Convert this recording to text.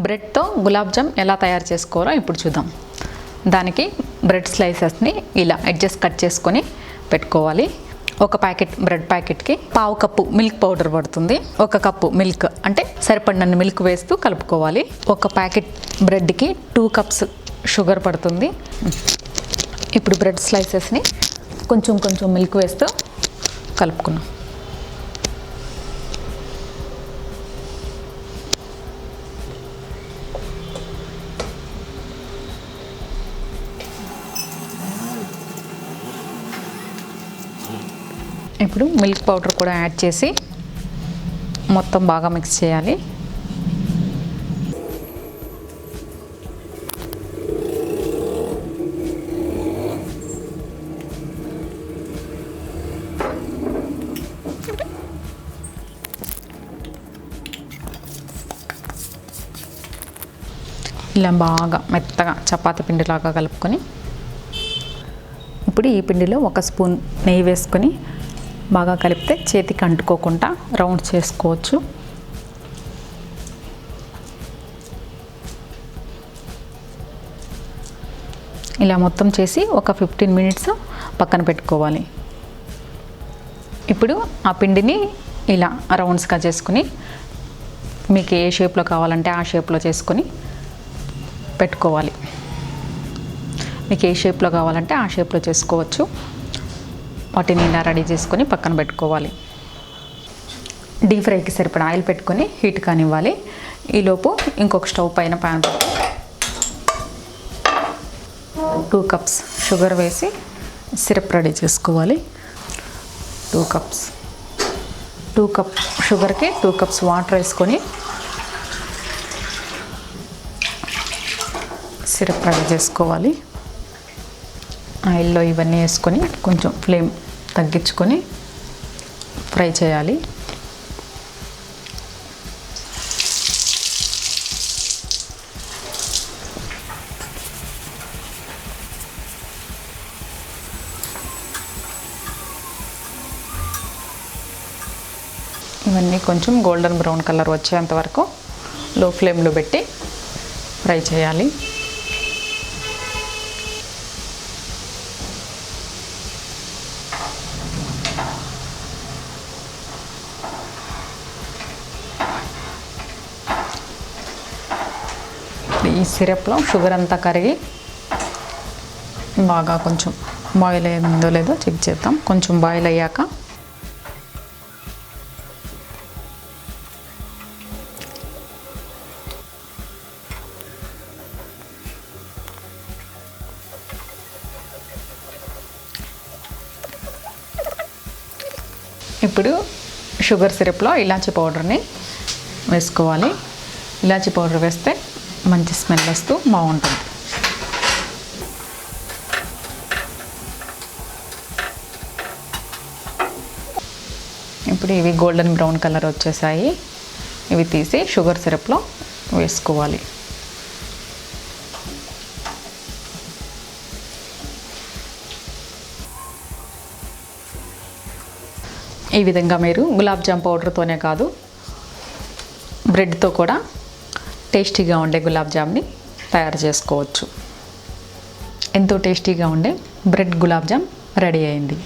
బ్రెడ్తో గులాబ్ జామ్ ఎలా తయారు చేసుకోవాలో ఇప్పుడు చూద్దాం. దానికి బ్రెడ్ స్లైసెస్ని ఇలా ఎడ్జెస్ కట్ చేసుకొని పెట్టుకోవాలి. ఒక ప్యాకెట్ బ్రెడ్ ప్యాకెట్కి 1/2 కప్పు మిల్క్ పౌడర్ పడుతుంది. 1 కప్పు మిల్క్ అంటే సరిపడినన్ని మిల్క్ వేస్తూ కలుపుకోవాలి. ఒక ప్యాకెట్ బ్రెడ్కి 2 కప్స్ షుగర్ పడుతుంది. ఇప్పుడు బ్రెడ్ స్లైసెస్ని కొంచెం కొంచెం మిల్క్ వేస్తూ కలుపుకున్నాం. ఇప్పుడు మిల్క్ పౌడర్ కూడా యాడ్ చేసి మొత్తం బాగా మిక్స్ చేయాలి. ఇలా బాగా మెత్తగా చపాతీ పిండిలాగా కలుపుకొని ఇప్పుడు ఈ పిండిలో 1 స్పూన్ నెయ్యి వేసుకొని బాగా కలిపితే చేతికి అంటుకోకుండా రౌండ్ చేసుకోవచ్చు. ఇలా మొత్తం చేసి ఒక 15 మినిట్స్ పక్కన పెట్టుకోవాలి. ఇప్పుడు ఆ పిండిని ఇలా రౌండ్స్గా చేసుకుని మీకు ఏ షేప్లో కావాలంటే ఆ షేప్లో చేసుకొని పెట్టుకోవాలి. మీకు ఏ షేప్లో కావాలంటే ఆ షేప్లో చేసుకోవచ్చు. వాటిని ఇలా రెడీ చేసుకొని పక్కన పెట్టుకోవాలి. డీప్ ఫ్రైకి సరిపడా ఆయిల్ పెట్టుకొని హీట్ కానివ్వాలి. ఈలోపు ఇంకొక స్టవ్ పైన ప్యాన్ పెట్టి 2 కప్స్ షుగర్ వేసి సిరప్ రెడీ చేసుకోవాలి. 2 కప్స్ 2 కప్ షుగర్కి 2 కప్స్ వాటర్ వేసుకొని సిరప్ రెడీ చేసుకోవాలి. ఆయిల్లో ఇవన్నీ వేసుకొని కొంచెం ఫ్లేమ్ తగ్గించుకొని ఫ్రై చేయాలి. ఇవన్నీ కొంచెం గోల్డెన్ బ్రౌన్ కలర్ వచ్చేంత వరకు లో ఫ్లేమ్లో పెట్టి ఫ్రై చేయాలి. ఈ సిరప్లో షుగర్ అంతా కరిగి బాగా కొంచెం బాయిల్ అయిందో లేదో చెక్ చేద్దాం. కొంచెం బాయిల్ అయ్యాక ఇప్పుడు షుగర్ సిరప్లో ఇలాచీ పౌడర్ని వేసుకోవాలి. ఇలాచీ పౌడర్ వేస్తే మంచి స్మెల్ వస్తూ బాగుంటుంది. ఇప్పుడు ఇవి గోల్డెన్ బ్రౌన్ కలర్ వచ్చేసాయి. ఇవి తీసి షుగర్ సిరప్లో వేసుకోవాలి. ఈ విధంగా మీరు గులాబ్ జామ్ పౌడర్తోనే కాదు బ్రెడ్తో కూడా టేస్టీగా ఉండే గులాబ్ జామ్ని తయారు చేసుకోవచ్చు. ఎంతో టేస్టీగా ఉండే బ్రెడ్ గులాబ్ జామ్ రెడీ అయింది.